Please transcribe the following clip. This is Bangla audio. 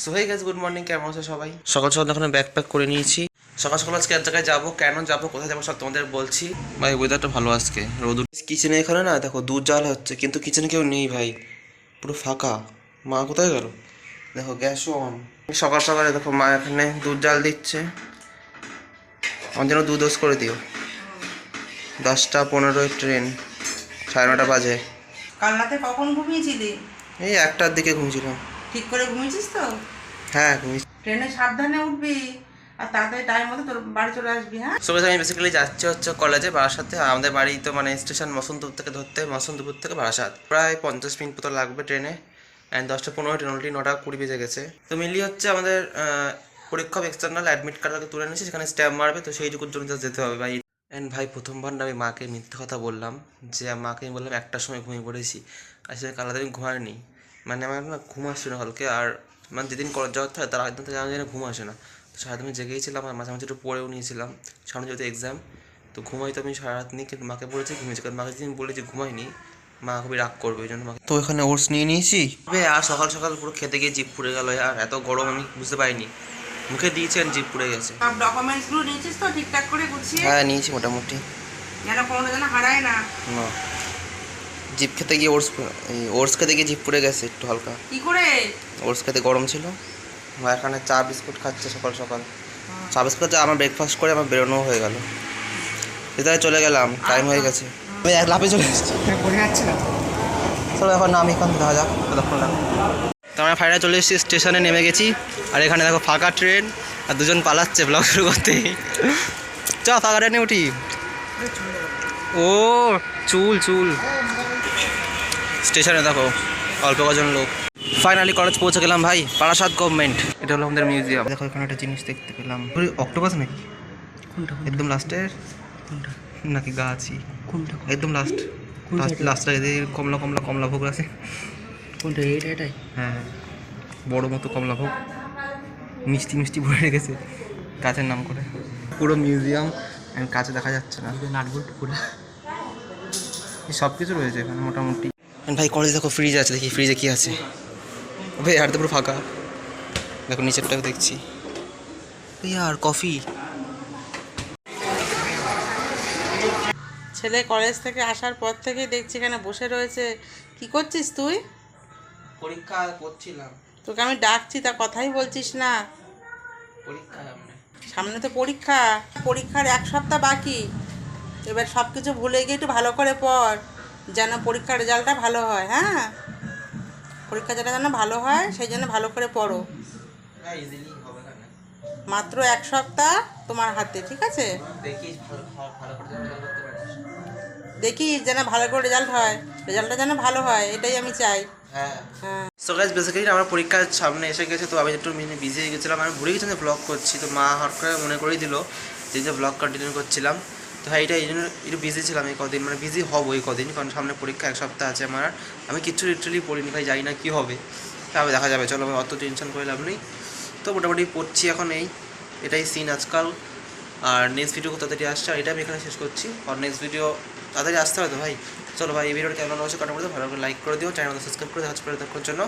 So hey guys, good morning. কেমন আছো সবাই? সকাল সকাল এখন ব্যাগ প্যাক করে নিয়েছি। সকাল সকাল আজকে এক জায়গায় যাবো, কেন যাবো, কোথায় যাবো সব তোমাদের বলছি। ভাই ওয়েদারটা ভালো আজকে, রোদ। কিচেনে এখানে না দেখো দুধ জাল হচ্ছে, কিন্তু কিচেনে কেউ নেই ভাই, পুরো ফাঁকা। মা কোথায় গেল? দেখো গ্যাসও অন। সকাল সকালে দেখো মা এখানে দুধ জাল দিচ্ছে। আমার জন্য দুধ করে দিও। 10টা 15 ট্রেন, 9:30 বাজে। কাল রাতে কখন ঘুমিয়েছিলি? এই 1টার দিকে ঘুমছিলাম। ঠিক করে ঘুমিয়েছিস তো? হ্যাঁ ঘুমিয়েছি। ট্রেনে সাবধানে উঠবি আর তাড়াতাড়ি টাইম মতো তোর বাড়ি চলে আসবি। হ্যাঁ, সো আমি বেসিক্যালি যাচ্ছি হচ্ছে কলেজে বারাসাতে। আমাদের বাড়ি তো মানে স্টেশন বসন্তপুর থেকে ধরতে, বসন্তপুর থেকে বারাসাত প্রায় 50 মিনিট মতো লাগবে ট্রেনে। অ্যান্ড 10টা 15 ট্রেন, অলরেডি 9টা 20 বেজে গেছে। তো মেনলি হচ্ছে আমাদের পরীক্ষা এক্সটার্নাল অ্যাডমিট কার্ডটাকে তুলে নিয়েছি, সেখানে স্ট্যাম্প মারবে, তো সেইটুকুর জন্য জাস্ট যেতে হবে ভাই। অ্যান্ড ভাই প্রথমবার না আমি মাকে মিথ্যে কথা বললাম, যে মাকে আমি বললাম 1টার সময় ঘুমিয়ে পড়েছি। আসলে কাল রাতে আমি ঘুমাইনি, মানে আমার না ঘুম আসছে না কালকে। আর মানে যেদিন কলেজ যাওয়ার থাকে তার আগের থেকে আমার যেন ঘুম আসে না। তো সারাদিন আমি জেগেইছিলাম আর মাঝে মাঝে একটু পড়েও নিয়েছিলাম, সামনে যেহেতু এক্সাম। তো ঘুমাই তো আমি সারা রাত নিয়ে, কিন্তু মাকে বলেছি ঘুমিয়েছি, কারণ মাকে যদি বলি যে ঘুমাইনি মা খুবই রাগ করবে, ওই জন্য মাকে। তো এখানে ওটস নিয়ে নিয়েছি। আর সকাল সকাল পুরো খেতে গিয়ে জিভ পুড়ে গেল। আর এত গরম আমি বুঝতে পারিনি, মুখে দিয়েছি আর জিভ পুড়ে গেছে। সব ডকুমেন্টসগুলো নিয়েছিস তো ঠিকঠাক করে গুছিয়ে? হ্যাঁ নিয়েছি মোটামুটি। যেন কোনো যেন হারায় না। না, জিপ খেতে গিয়ে ওটস খেতে গিয়ে জিপ পুড়ে গেছে একটু হালকা। কি করে? ওটস খেতে গরম ছিল। মা এখানে চা বিস্কুট খাচ্ছে সকাল সকাল। চা বিস্কুট আমার ব্রেকফাস্ট করে আমার বেরোনো হয়ে গেল। ভিতরে চলে গেলাম, টাইম হয়ে গেছে। আমি এক লাফে চলে এসেছি, বোঝা যাচ্ছে না। চলো এখন আমি এখন দেখা যাক কতক্ষণ লাগবে। তো আমরা ফাইনালি চলে এসেছি, স্টেশনে নেমে গেছি। আর এখানে দেখো ফাঁকা ট্রেন, আর দুজন পালাচ্ছে ব্লগ শুরু করতে। চ ফাঁকা ট্রেনে উঠি। ও চুল চুল। স্টেশনে দেখো অল্প কজন লোক। ফাইনালি কলেজ পৌঁছে গেলাম ভাই, বারাসাত গভর্নমেন্ট। এটা হলো আমাদের মিউজিয়াম। দেখো এখানে একটা জিনিস দেখতে পেলাম, অক্টোপাস নাকি? কোনটা? একদম লাস্টের কোনটা? নাকি গাছি? কোনটা? একদম লাস্ট লাস্টে কমলা কমলা কমলা ভোগ আছে। কোনটা? এটাই? হ্যাঁ, বড় মতো কমলা ভোগ, মিষ্টি মিষ্টি ভরে রেখেছে গাছের নাম করে। পুরো মিউজিয়াম কাছে দেখা যাচ্ছে না, নাটবল্টু পুরো সব কিছু রয়েছে এখানে মোটামুটি। ভাই কলেজ দেখো ফ্রিজ আছে, দেখি ফ্রিজে কি আছে। ভাই আর তো পুরো ফাঁকা। দেখো নিচেরটাও দেখছি, আর কফি। ছেলে কলেজ থেকে আসার পর থেকেই দেখছি এখানে বসে রয়েছে। কি করছিস তুই? পরীক্ষা করছিলাম। তোকে আমি ডাকছি তা কথাই বলছিস না। পরীক্ষা সামনে তো পরীক্ষা, পরীক্ষার 1 সপ্তাহ বাকি। এবার সব কিছু ভুলে গিয়ে একটু ভালো করে পড়, যেন পরীক্ষার রেজাল্টটা ভালো হয়। হ্যাঁ, পরীক্ষা যেটা যেন ভালো হয় সেই জন্য ভালো করে পড়ো। মাত্র 1 সপ্তাহ তোমার হাতে, ঠিক আছে? দেখিস যেন ভালো করে রেজাল্ট হয়, রেজাল্টটা যেন ভালো হয়, এটাই আমি চাই। হ্যাঁ। হ্যাঁ। সো গাইস বেসিক্যালি আমার পরীক্ষার সামনে এসে গেছে, তো আমি একটু বিজি হয়ে গেছিলাম। আমি ভুলে গেছিলাম যে ব্লগ করছি, তো মা হঠাৎ করে মনে করেই দিল যে ব্লগ কন্টিনিউ করছিলাম। তো হ্যাঁ, এই জন্য একটু বিজি ছিলাম এই কদিন, মানে বিজি হবো এই কদিন, কারণ সামনে পরীক্ষা 1 সপ্তাহ আছে আমার। আমি কিচ্ছু লিটারালি পড়িনি ভাই, জানি না কী হবে, তবে দেখা যাবে। চলো ভাই, অত টেনশন করে লাভ নেই। তো মোটামুটি পড়ছি এখন, এটাই সিন আজকাল। আর নেক্সট ভিডিও তাড়াতাড়ি আসছে, আর এটা আমি এখানে শেষ করছি। আর নেক্সট ভিডিও তাড়াতাড়ি আসতে হবে তো ভাই। চলো ভাই, এই ভিডিওটা কেমন অবশ্যই কমেন্ট করে দাও, ভালো করে লাইক করে দিও, চ্যানেলটা সাবস্ক্রাইব করে দেওয়ার জন্য।